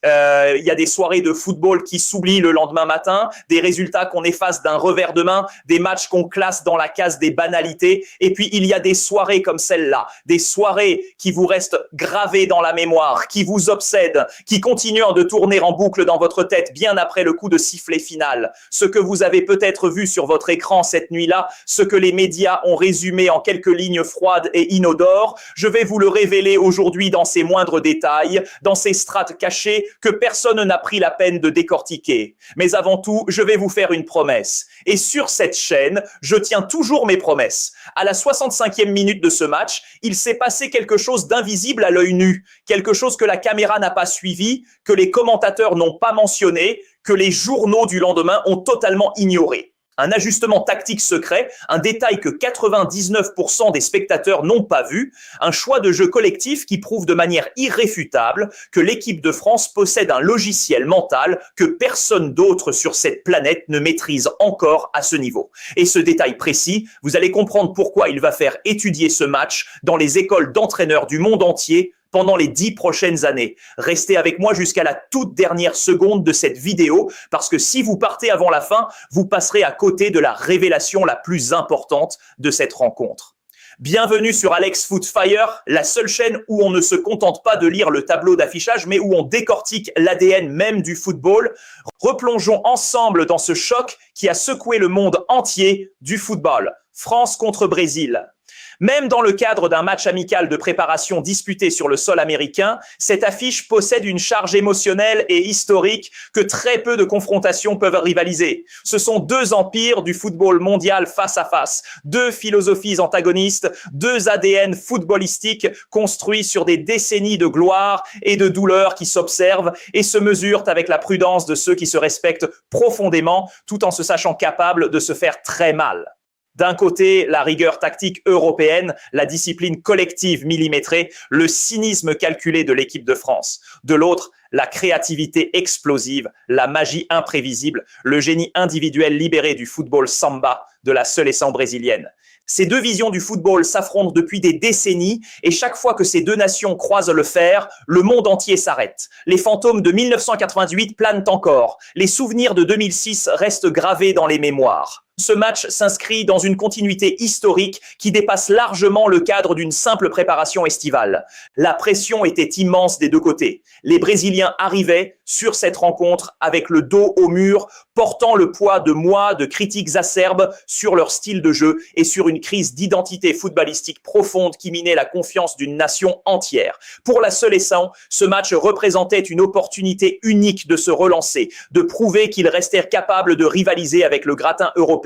Il y a des soirées de football qui s'oublient le lendemain matin, des résultats qu'on efface d'un revers de main, des matchs qu'on classe dans la case des banalités. Et puis, il y a des soirées comme celle-là, des soirées qui vous restent gravées dans la mémoire, qui vous obsèdent, qui continuent de tourner en boucle dans votre tête bien après le coup de sifflet final. Ce que vous avez peut-être vu sur votre écran cette nuit-là, ce que les médias ont résumé en quelques lignes froides et inodores, je vais vous le révéler aujourd'hui dans ses moindres détails, dans ses strates cachées que personne n'a pris la peine de décortiquer. Mais avant tout, je vais vous faire une promesse. Et sur cette chaîne, je tiens toujours mes promesses. À la 65e minute de ce match, il s'est passé quelque chose d'invisible à l'œil nu, quelque chose que la caméra n'a pas suivi, que les commentateurs n'ont pas mentionné, que les journaux du lendemain ont totalement ignoré. Un ajustement tactique secret, un détail que 99% des spectateurs n'ont pas vu, un choix de jeu collectif qui prouve de manière irréfutable que l'équipe de France possède un logiciel mental que personne d'autre sur cette planète ne maîtrise encore à ce niveau. Et ce détail précis, vous allez comprendre pourquoi il va faire étudier ce match dans les écoles d'entraîneurs du monde entier pendant les 10 prochaines années. Restez avec moi jusqu'à la toute dernière seconde de cette vidéo, parce que si vous partez avant la fin, vous passerez à côté de la révélation la plus importante de cette rencontre. Bienvenue sur Alex Footfire, la seule chaîne où on ne se contente pas de lire le tableau d'affichage, mais où on décortique l'ADN même du football. Replongeons ensemble dans ce choc qui a secoué le monde entier du football. France contre Brésil. Même dans le cadre d'un match amical de préparation disputé sur le sol américain, cette affiche possède une charge émotionnelle et historique que très peu de confrontations peuvent rivaliser. Ce sont deux empires du football mondial face à face, deux philosophies antagonistes, deux ADN footballistiques construits sur des décennies de gloire et de douleur qui s'observent et se mesurent avec la prudence de ceux qui se respectent profondément tout en se sachant capables de se faire très mal. D'un côté, la rigueur tactique européenne, la discipline collective millimétrée, le cynisme calculé de l'équipe de France. De l'autre, la créativité explosive, la magie imprévisible, le génie individuel libéré du football samba de la seule et sans brésilienne. Ces deux visions du football s'affrontent depuis des décennies et chaque fois que ces deux nations croisent le fer, le monde entier s'arrête. Les fantômes de 1988 planent encore. Les souvenirs de 2006 restent gravés dans les mémoires. Ce match s'inscrit dans une continuité historique qui dépasse largement le cadre d'une simple préparation estivale. La pression était immense des deux côtés. Les Brésiliens arrivaient sur cette rencontre avec le dos au mur, portant le poids de mois de critiques acerbes sur leur style de jeu et sur une crise d'identité footballistique profonde qui minait la confiance d'une nation entière. Pour la seule et sans, ce match représentait une opportunité unique de se relancer, de prouver qu'ils restèrent capables de rivaliser avec le gratin européen.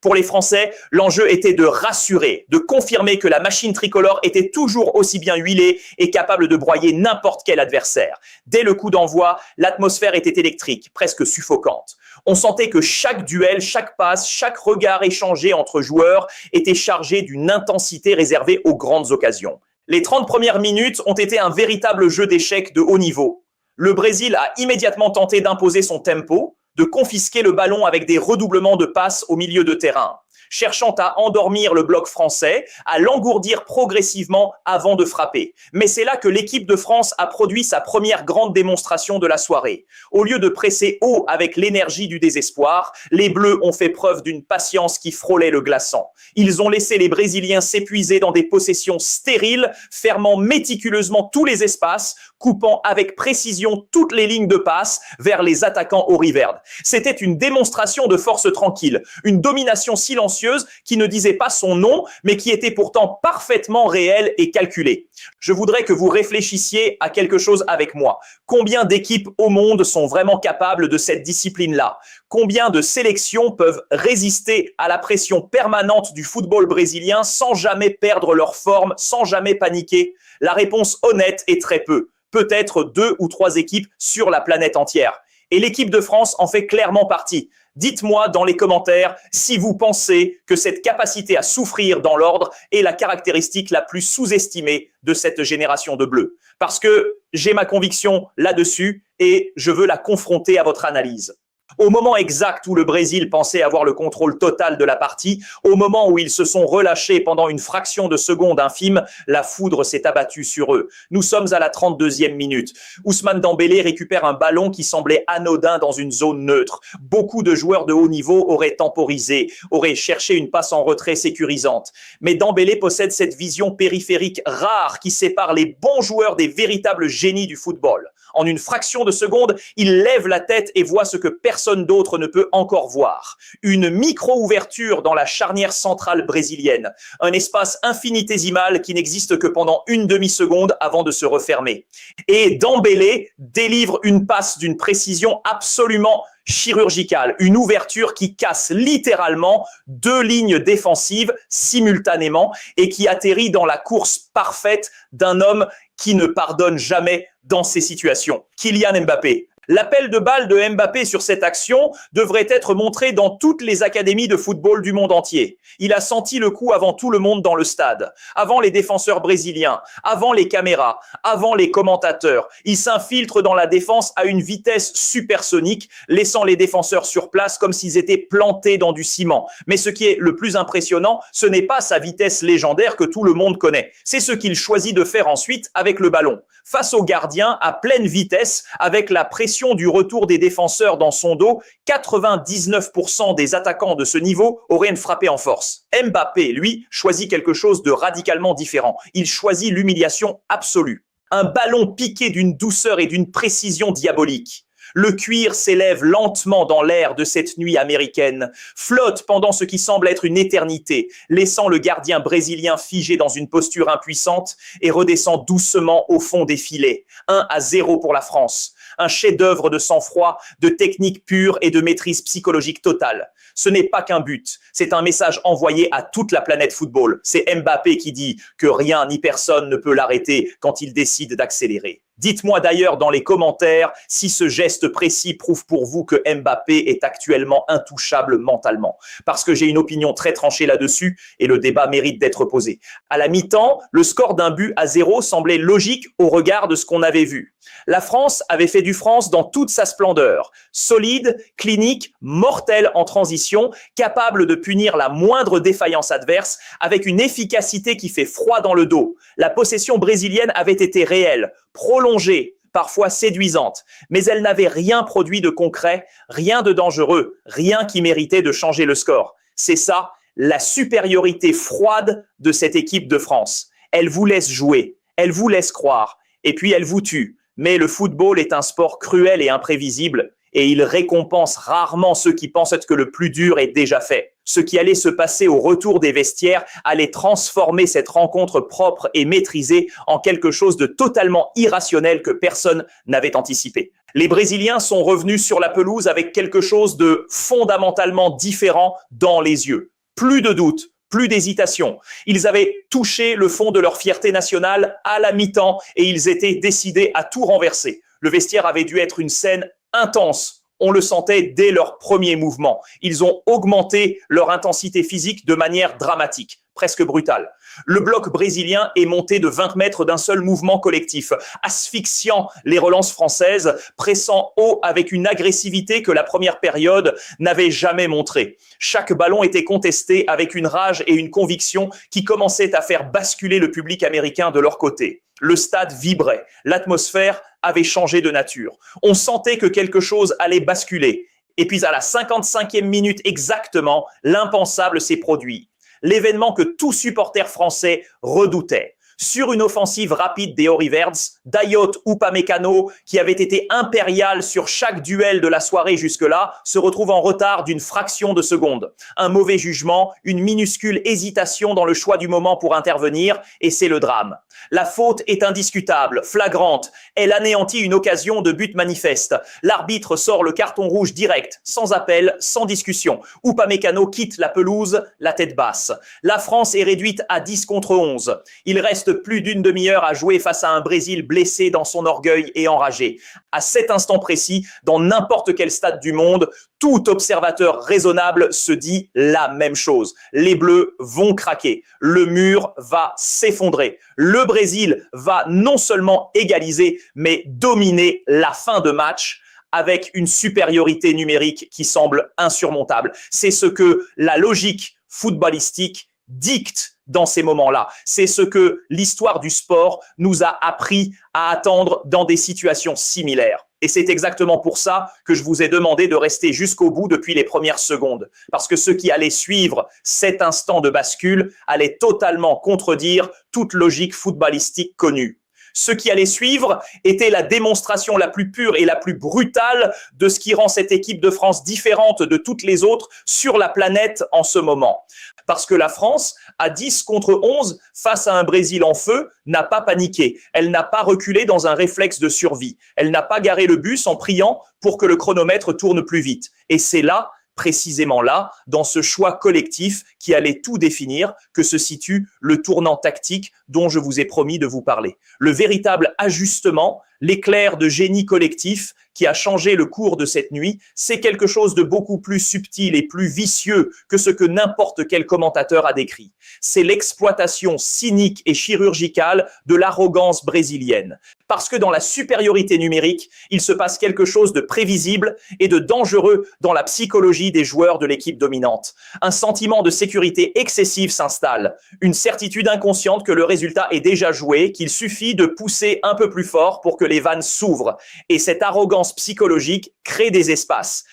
Pour les Français, l'enjeu était de rassurer, de confirmer que la machine tricolore était toujours aussi bien huilée et capable de broyer n'importe quel adversaire. Dès le coup d'envoi, l'atmosphère était électrique, presque suffocante. On sentait que chaque duel, chaque passe, chaque regard échangé entre joueurs était chargé d'une intensité réservée aux grandes occasions. Les 30 premières minutes ont été un véritable jeu d'échecs de haut niveau. Le Brésil a immédiatement tenté d'imposer son tempo, de confisquer le ballon avec des redoublements de passes au milieu de terrain, cherchant à endormir le bloc français, à l'engourdir progressivement avant de frapper. Mais c'est là que l'équipe de France a produit sa première grande démonstration de la soirée. Au lieu de presser haut avec l'énergie du désespoir, les Bleus ont fait preuve d'une patience qui frôlait le glaçant. Ils ont laissé les Brésiliens s'épuiser dans des possessions stériles, fermant méticuleusement tous les espaces, coupant avec précision toutes les lignes de passe vers les attaquants auriverde. C'était une démonstration de force tranquille, une domination silencieuse qui ne disait pas son nom, mais qui était pourtant parfaitement réelle et calculée. Je voudrais que vous réfléchissiez à quelque chose avec moi. Combien d'équipes au monde sont vraiment capables de cette discipline-là? Combien de sélections peuvent résister à la pression permanente du football brésilien sans jamais perdre leur forme, sans jamais paniquer? La réponse honnête est très peu. Peut-être 2 ou 3 équipes sur la planète entière. Et l'équipe de France en fait clairement partie. Dites-moi dans les commentaires si vous pensez que cette capacité à souffrir dans l'ordre est la caractéristique la plus sous-estimée de cette génération de Bleus. Parce que j'ai ma conviction là-dessus et je veux la confronter à votre analyse. Au moment exact où le Brésil pensait avoir le contrôle total de la partie, au moment où ils se sont relâchés pendant une fraction de seconde infime, la foudre s'est abattue sur eux. Nous sommes à la 32e minute. Ousmane Dembélé récupère un ballon qui semblait anodin dans une zone neutre. Beaucoup de joueurs de haut niveau auraient temporisé, auraient cherché une passe en retrait sécurisante. Mais Dembélé possède cette vision périphérique rare qui sépare les bons joueurs des véritables génies du football. En une fraction de seconde, il lève la tête et voit ce que personne d'autre ne peut encore voir. Une micro-ouverture dans la charnière centrale brésilienne. Un espace infinitésimal qui n'existe que pendant une demi-seconde avant de se refermer. Et Dembélé délivre une passe d'une précision absolument chirurgicale. Une ouverture qui casse littéralement deux lignes défensives simultanément et qui atterrit dans la course parfaite d'un homme qui ne pardonne jamais dans ces situations. Kylian Mbappé. L'appel de balle de Mbappé sur cette action devrait être montré dans toutes les académies de football du monde entier. Il a senti le coup avant tout le monde dans le stade, avant les défenseurs brésiliens, avant les caméras, avant les commentateurs. Il s'infiltre dans la défense à une vitesse supersonique, laissant les défenseurs sur place comme s'ils étaient plantés dans du ciment. Mais ce qui est le plus impressionnant, ce n'est pas sa vitesse légendaire que tout le monde connaît. C'est ce qu'il choisit de faire ensuite avec le ballon. Face au gardien, à pleine vitesse, avec la pression du retour des défenseurs dans son dos, 99% des attaquants de ce niveau auraient une frappée en force. Mbappé, lui, choisit quelque chose de radicalement différent. Il choisit l'humiliation absolue. Un ballon piqué d'une douceur et d'une précision diabolique. Le cuir s'élève lentement dans l'air de cette nuit américaine, flotte pendant ce qui semble être une éternité, laissant le gardien brésilien figé dans une posture impuissante et redescend doucement au fond des filets. 1-0 pour la France. Un chef-d'œuvre de sang-froid, de technique pure et de maîtrise psychologique totale. Ce n'est pas qu'un but, c'est un message envoyé à toute la planète football. C'est Mbappé qui dit que rien ni personne ne peut l'arrêter quand il décide d'accélérer. Dites-moi d'ailleurs dans les commentaires si ce geste précis prouve pour vous que Mbappé est actuellement intouchable mentalement. Parce que j'ai une opinion très tranchée là-dessus et le débat mérite d'être posé. À la mi-temps, le score d'1-0 semblait logique au regard de ce qu'on avait vu. La France avait fait du France dans toute sa splendeur. Solide, clinique, mortel en transition, capable de punir la moindre défaillance adverse avec une efficacité qui fait froid dans le dos. La possession brésilienne avait été réelle, prolongée, parfois séduisante, mais elle n'avait rien produit de concret, rien de dangereux, rien qui méritait de changer le score. C'est ça, la supériorité froide de cette équipe de France. Elle vous laisse jouer, elle vous laisse croire, et puis elle vous tue. Mais le football est un sport cruel et imprévisible, et il récompense rarement ceux qui pensent que le plus dur est déjà fait. Ce qui allait se passer au retour des vestiaires allait transformer cette rencontre propre et maîtrisée en quelque chose de totalement irrationnel que personne n'avait anticipé. Les Brésiliens sont revenus sur la pelouse avec quelque chose de fondamentalement différent dans les yeux. Plus de doute. Plus d'hésitation. Ils avaient touché le fond de leur fierté nationale à la mi-temps et ils étaient décidés à tout renverser. Le vestiaire avait dû être une scène intense. On le sentait dès leur premier mouvement. Ils ont augmenté leur intensité physique de manière dramatique, presque brutale. Le bloc brésilien est monté de 20 mètres d'un seul mouvement collectif, asphyxiant les relances françaises, pressant haut avec une agressivité que la première période n'avait jamais montrée. Chaque ballon était contesté avec une rage et une conviction qui commençaient à faire basculer le public américain de leur côté. Le stade vibrait, l'atmosphère avait changé de nature. On sentait que quelque chose allait basculer. Et puis à la 55e minute exactement, l'impensable s'est produit. L'événement que tout supporter français redoutait. Sur une offensive rapide des Oriverds, Dayot Upamecano, qui avait été impérial sur chaque duel de la soirée jusque-là, se retrouve en retard d'une fraction de seconde. Un mauvais jugement, une minuscule hésitation dans le choix du moment pour intervenir, et c'est le drame. La faute est indiscutable, flagrante. Elle anéantit une occasion de but manifeste. L'arbitre sort le carton rouge direct, sans appel, sans discussion. Upamecano quitte la pelouse, la tête basse. La France est réduite à 10 contre 11. Il reste plus d'une demi-heure à jouer face à un Brésil blessé dans son orgueil et enragé. À cet instant précis, dans n'importe quel stade du monde, tout observateur raisonnable se dit la même chose. Les Bleus vont craquer. Le mur va s'effondrer. Le Brésil va non seulement égaliser, mais dominer la fin de match avec une supériorité numérique qui semble insurmontable. C'est ce que la logique footballistique dicte dans ces moments-là. C'est ce que l'histoire du sport nous a appris à attendre dans des situations similaires. Et c'est exactement pour ça que je vous ai demandé de rester jusqu'au bout depuis les premières secondes. Parce que ce qui allait suivre cet instant de bascule allait totalement contredire toute logique footballistique connue. Ce qui allait suivre était la démonstration la plus pure et la plus brutale de ce qui rend cette équipe de France différente de toutes les autres sur la planète en ce moment. Parce que la France, à 10 contre 11, face à un Brésil en feu, n'a pas paniqué. Elle n'a pas reculé dans un réflexe de survie. Elle n'a pas garé le bus en priant pour que le chronomètre tourne plus vite. Et c'est là, précisément là, dans ce choix collectif qui allait tout définir, que se situe le tournant tactique dont je vous ai promis de vous parler. Le véritable ajustement, l'éclair de génie collectif qui a changé le cours de cette nuit, c'est quelque chose de beaucoup plus subtil et plus vicieux que ce que n'importe quel commentateur a décrit. C'est l'exploitation cynique et chirurgicale de l'arrogance brésilienne. Parce que dans la supériorité numérique, il se passe quelque chose de prévisible et de dangereux dans la psychologie des joueurs de l'équipe dominante. Un sentiment de sécurité excessive s'installe, une certitude inconsciente que le résultat est déjà joué, qu'il suffit de pousser un peu plus fort pour que les vannes s'ouvrent. Et cette arrogance psychologique crée des espaces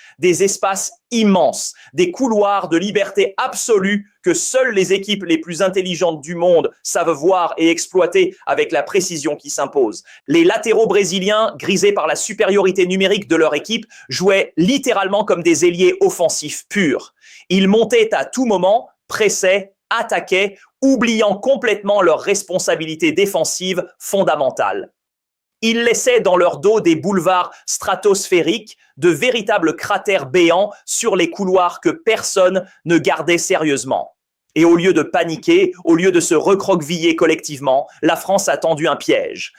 immenses, des couloirs de liberté absolue que seules les équipes les plus intelligentes du monde savent voir et exploiter avec la précision qui s'impose. Les latéraux brésiliens, grisés par la supériorité numérique de leur équipe, jouaient littéralement comme des ailiers offensifs purs. Ils montaient à tout moment, pressaient, attaquaient, oubliant complètement leurs responsabilités défensives fondamentales. Ils laissaient dans leur dos des boulevards stratosphériques, de véritables cratères béants sur les couloirs que personne ne gardait sérieusement. Et au lieu de paniquer, au lieu de se recroqueviller collectivement, la France a tendu un piège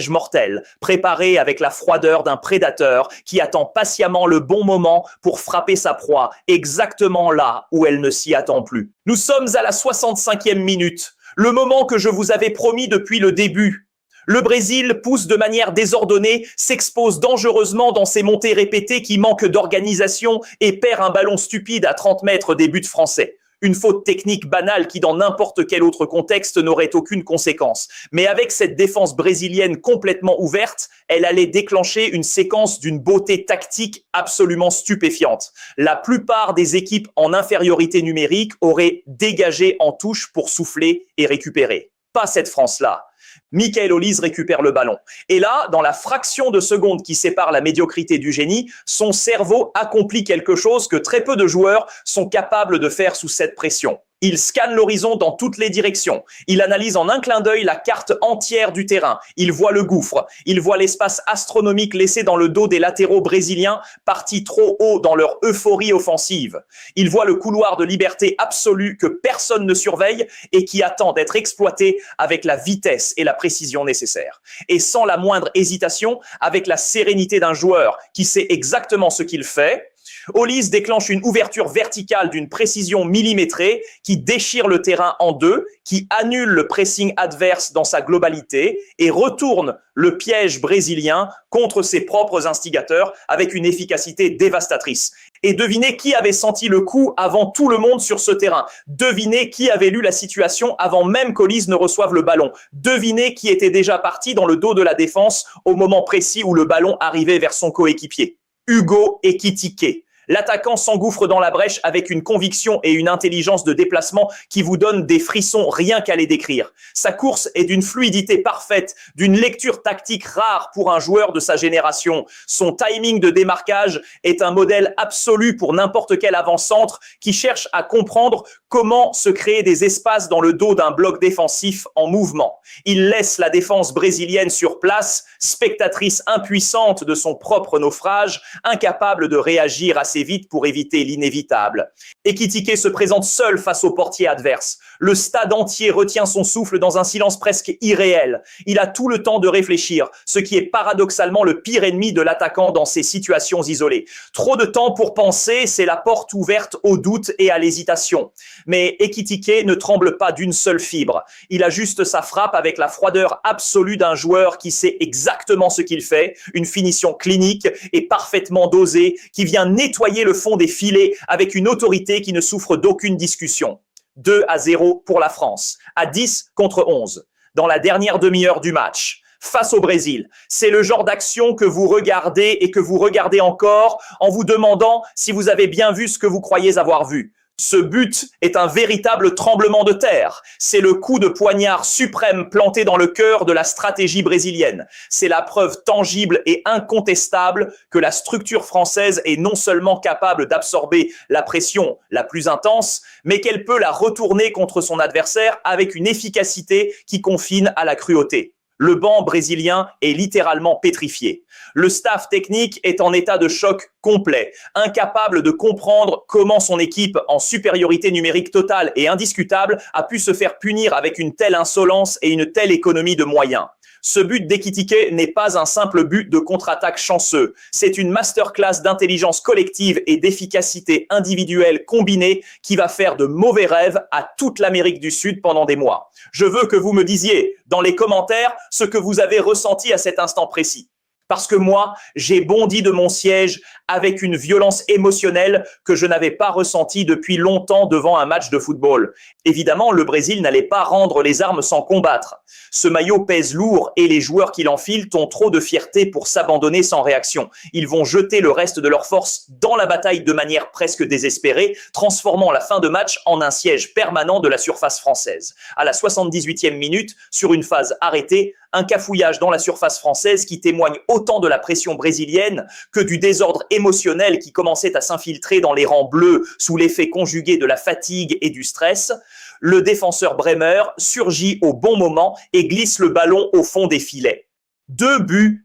mortel, préparé avec la froideur d'un prédateur qui attend patiemment le bon moment pour frapper sa proie, exactement là où elle ne s'y attend plus. Nous sommes à la 65e minute, le moment que je vous avais promis depuis le début. Le Brésil pousse de manière désordonnée, s'expose dangereusement dans ses montées répétées qui manquent d'organisation et perd un ballon stupide à 30 mètres des buts français. Une faute technique banale qui, dans n'importe quel autre contexte, n'aurait aucune conséquence. Mais avec cette défense brésilienne complètement ouverte, elle allait déclencher une séquence d'une beauté tactique absolument stupéfiante. La plupart des équipes en infériorité numérique auraient dégagé en touche pour souffler et récupérer. Pas cette France-là. Michael Olise récupère le ballon. Et là, dans la fraction de seconde qui sépare la médiocrité du génie, son cerveau accomplit quelque chose que très peu de joueurs sont capables de faire sous cette pression. Il scanne l'horizon dans toutes les directions. Il analyse en un clin d'œil la carte entière du terrain. Il voit le gouffre. Il voit l'espace astronomique laissé dans le dos des latéraux brésiliens, partis trop haut dans leur euphorie offensive. Il voit le couloir de liberté absolue que personne ne surveille et qui attend d'être exploité avec la vitesse et la précision nécessaires. Et sans la moindre hésitation, avec la sérénité d'un joueur qui sait exactement ce qu'il fait, Olise déclenche une ouverture verticale d'une précision millimétrée qui déchire le terrain en deux, qui annule le pressing adverse dans sa globalité et retourne le piège brésilien contre ses propres instigateurs avec une efficacité dévastatrice. Et devinez qui avait senti le coup avant tout le monde sur ce terrain. Devinez qui avait lu la situation avant même qu'Olise ne reçoive le ballon. Devinez qui était déjà parti dans le dos de la défense au moment précis où le ballon arrivait vers son coéquipier. Hugo Ekitike. L'attaquant s'engouffre dans la brèche avec une conviction et une intelligence de déplacement qui vous donnent des frissons rien qu'à les décrire. Sa course est d'une fluidité parfaite, d'une lecture tactique rare pour un joueur de sa génération. Son timing de démarquage est un modèle absolu pour n'importe quel avant-centre qui cherche à comprendre comment se créer des espaces dans le dos d'un bloc défensif en mouvement. Il laisse la défense brésilienne sur place, spectatrice impuissante de son propre naufrage, incapable de réagir assez vite pour éviter l'inévitable. Ekitike se présente seul face au portier adverse. Le stade entier retient son souffle dans un silence presque irréel. Il a tout le temps de réfléchir, ce qui est paradoxalement le pire ennemi de l'attaquant dans ces situations isolées. Trop de temps pour penser, c'est la porte ouverte au doute et à l'hésitation. Mais Ekitike ne tremble pas d'une seule fibre. Il ajuste sa frappe avec la froideur absolue d'un joueur qui sait exactement ce qu'il fait, une finition clinique et parfaitement dosée qui vient nettoyer le fond des filets avec une autorité qui ne souffre d'aucune discussion. 2-0 pour la France, à 10 contre 11, dans la dernière demi-heure du match, face au Brésil. C'est le genre d'action que vous regardez et que vous regardez encore en vous demandant si vous avez bien vu ce que vous croyez avoir vu. Ce but est un véritable tremblement de terre. C'est le coup de poignard suprême planté dans le cœur de la stratégie brésilienne. C'est la preuve tangible et incontestable que la structure française est non seulement capable d'absorber la pression la plus intense, mais qu'elle peut la retourner contre son adversaire avec une efficacité qui confine à la cruauté. Le banc brésilien est littéralement pétrifié. Le staff technique est en état de choc complet, incapable de comprendre comment son équipe, en supériorité numérique totale et indiscutable, a pu se faire punir avec une telle insolence et une telle économie de moyens. Ce but d'Ekitike n'est pas un simple but de contre-attaque chanceux. C'est une masterclass d'intelligence collective et d'efficacité individuelle combinée qui va faire de mauvais rêves à toute l'Amérique du Sud pendant des mois. Je veux que vous me disiez dans les commentaires ce que vous avez ressenti à cet instant précis. Parce que moi, j'ai bondi de mon siège avec une violence émotionnelle que je n'avais pas ressentie depuis longtemps devant un match de football. Évidemment, le Brésil n'allait pas rendre les armes sans combattre. Ce maillot pèse lourd et les joueurs qui l'enfilent ont trop de fierté pour s'abandonner sans réaction. Ils vont jeter le reste de leur force dans la bataille de manière presque désespérée, transformant la fin de match en un siège permanent de la surface française. À la 78e minute, sur une phase arrêtée, un cafouillage dans la surface française qui témoigne autant de la pression brésilienne que du désordre émotionnel qui commençait à s'infiltrer dans les rangs bleus sous l'effet conjugué de la fatigue et du stress. Le défenseur Bremer surgit au bon moment et glisse le ballon au fond des filets. 2-1.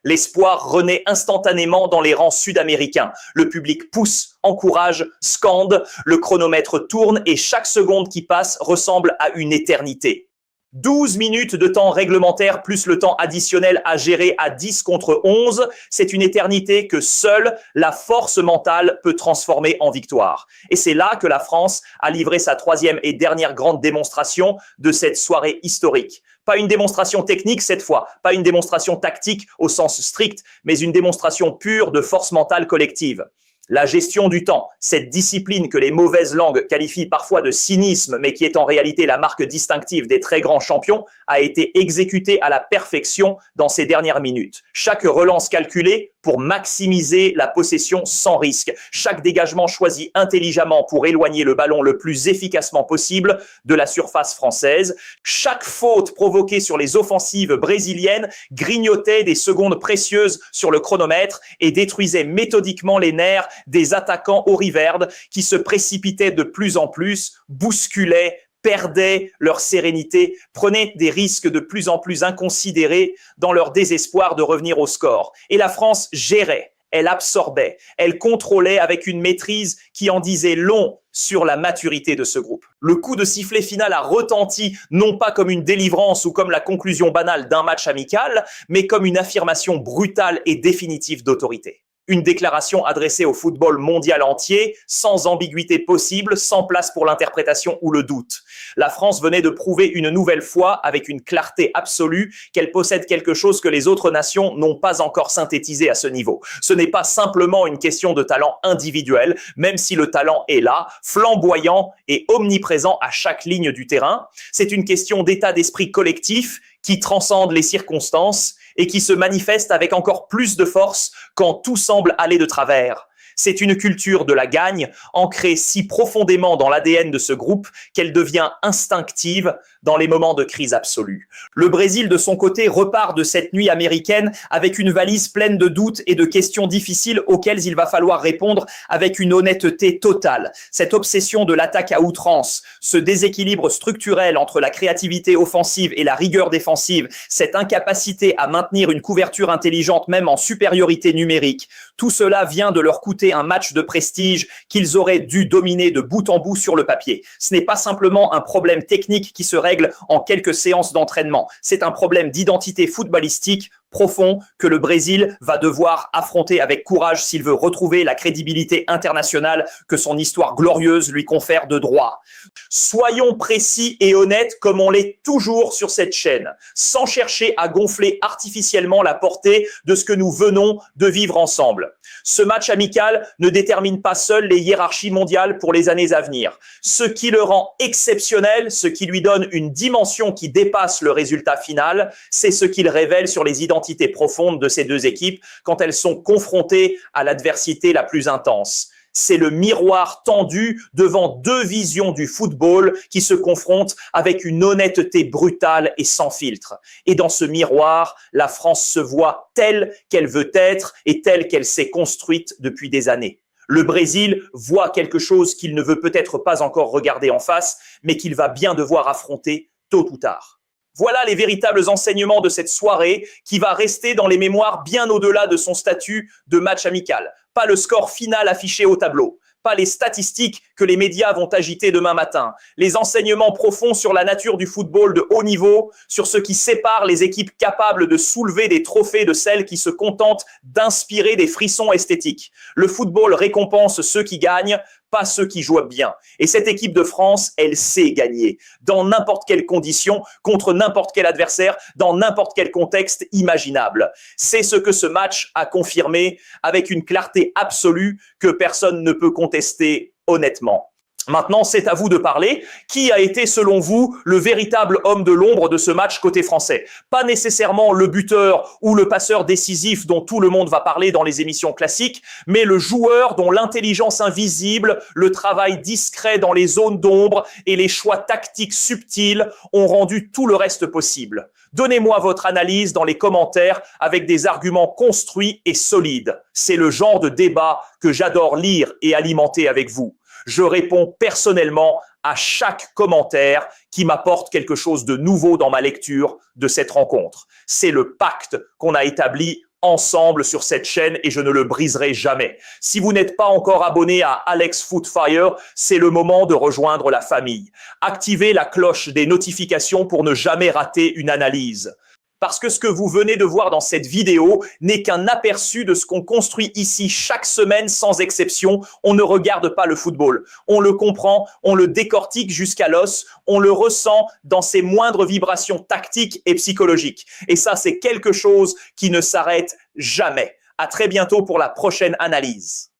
L'espoir renaît instantanément dans les rangs sud-américains. Le public pousse, encourage, scande, le chronomètre tourne et chaque seconde qui passe ressemble à une éternité. 12 minutes de temps réglementaire plus le temps additionnel à gérer à 10 contre 11, c'est une éternité que seule la force mentale peut transformer en victoire. Et c'est là que la France a livré sa troisième et dernière grande démonstration de cette soirée historique. Pas une démonstration technique cette fois, pas une démonstration tactique au sens strict, mais une démonstration pure de force mentale collective. La gestion du temps, cette discipline que les mauvaises langues qualifient parfois de cynisme, mais qui est en réalité la marque distinctive des très grands champions, a été exécutée à la perfection dans ces dernières minutes. Chaque relance calculée pour maximiser la possession sans risque. Chaque dégagement choisi intelligemment pour éloigner le ballon le plus efficacement possible de la surface française. Chaque faute provoquée sur les offensives brésiliennes grignotait des secondes précieuses sur le chronomètre et détruisait méthodiquement les nerfs des attaquants auriverdes qui se précipitaient de plus en plus, bousculaient, perdaient leur sérénité, prenaient des risques de plus en plus inconsidérés dans leur désespoir de revenir au score. Et la France gérait, elle absorbait, elle contrôlait avec une maîtrise qui en disait long sur la maturité de ce groupe. Le coup de sifflet final a retenti non pas comme une délivrance ou comme la conclusion banale d'un match amical, mais comme une affirmation brutale et définitive d'autorité. Une déclaration adressée au football mondial entier, sans ambiguïté possible, sans place pour l'interprétation ou le doute. La France venait de prouver une nouvelle fois, avec une clarté absolue, qu'elle possède quelque chose que les autres nations n'ont pas encore synthétisé à ce niveau. Ce n'est pas simplement une question de talent individuel, même si le talent est là, flamboyant et omniprésent à chaque ligne du terrain. C'est une question d'état d'esprit collectif qui transcende les circonstances et qui se manifeste avec encore plus de force quand tout semble aller de travers. C'est une culture de la gagne, ancrée si profondément dans l'ADN de ce groupe qu'elle devient instinctive, dans les moments de crise absolue. Le Brésil, de son côté, repart de cette nuit américaine avec une valise pleine de doutes et de questions difficiles auxquelles il va falloir répondre avec une honnêteté totale. Cette obsession de l'attaque à outrance, ce déséquilibre structurel entre la créativité offensive et la rigueur défensive, cette incapacité à maintenir une couverture intelligente même en supériorité numérique, tout cela vient de leur coûter un match de prestige qu'ils auraient dû dominer de bout en bout sur le papier. Ce n'est pas simplement un problème technique qui se règle en quelques séances d'entraînement. C'est un problème d'identité footballistique profond que le Brésil va devoir affronter avec courage s'il veut retrouver la crédibilité internationale que son histoire glorieuse lui confère de droit. Soyons précis et honnêtes comme on l'est toujours sur cette chaîne, sans chercher à gonfler artificiellement la portée de ce que nous venons de vivre ensemble. Ce match amical ne détermine pas seul les hiérarchies mondiales pour les années à venir. Ce qui le rend exceptionnel, ce qui lui donne une dimension qui dépasse le résultat final, c'est ce qu'il révèle sur les identités profondes de ces deux équipes quand elles sont confrontées à l'adversité la plus intense. C'est le miroir tendu devant deux visions du football qui se confrontent avec une honnêteté brutale et sans filtre. Et dans ce miroir, la France se voit telle qu'elle veut être et telle qu'elle s'est construite depuis des années. Le Brésil voit quelque chose qu'il ne veut peut-être pas encore regarder en face, mais qu'il va bien devoir affronter tôt ou tard. Voilà les véritables enseignements de cette soirée qui va rester dans les mémoires bien au-delà de son statut de match amical. Pas le score final affiché au tableau, pas les statistiques que les médias vont agiter demain matin, les enseignements profonds sur la nature du football de haut niveau, sur ce qui sépare les équipes capables de soulever des trophées de celles qui se contentent d'inspirer des frissons esthétiques. Le football récompense ceux qui gagnent, pas ceux qui jouent bien. Et cette équipe de France, elle sait gagner dans n'importe quelle condition, contre n'importe quel adversaire, dans n'importe quel contexte imaginable. C'est ce que ce match a confirmé avec une clarté absolue que personne ne peut contester honnêtement. Maintenant, c'est à vous de parler. Qui a été, selon vous, le véritable homme de l'ombre de ce match côté français? Pas nécessairement le buteur ou le passeur décisif dont tout le monde va parler dans les émissions classiques, mais le joueur dont l'intelligence invisible, le travail discret dans les zones d'ombre et les choix tactiques subtils ont rendu tout le reste possible. Donnez-moi votre analyse dans les commentaires avec des arguments construits et solides. C'est le genre de débat que j'adore lire et alimenter avec vous. Je réponds personnellement à chaque commentaire qui m'apporte quelque chose de nouveau dans ma lecture de cette rencontre. C'est le pacte qu'on a établi ensemble sur cette chaîne et je ne le briserai jamais. Si vous n'êtes pas encore abonné à Alex Footfire, c'est le moment de rejoindre la famille. Activez la cloche des notifications pour ne jamais rater une analyse. Parce que ce que vous venez de voir dans cette vidéo n'est qu'un aperçu de ce qu'on construit ici chaque semaine sans exception. On ne regarde pas le football. On le comprend, on le décortique jusqu'à l'os, on le ressent dans ses moindres vibrations tactiques et psychologiques. Et ça, c'est quelque chose qui ne s'arrête jamais. À très bientôt pour la prochaine analyse.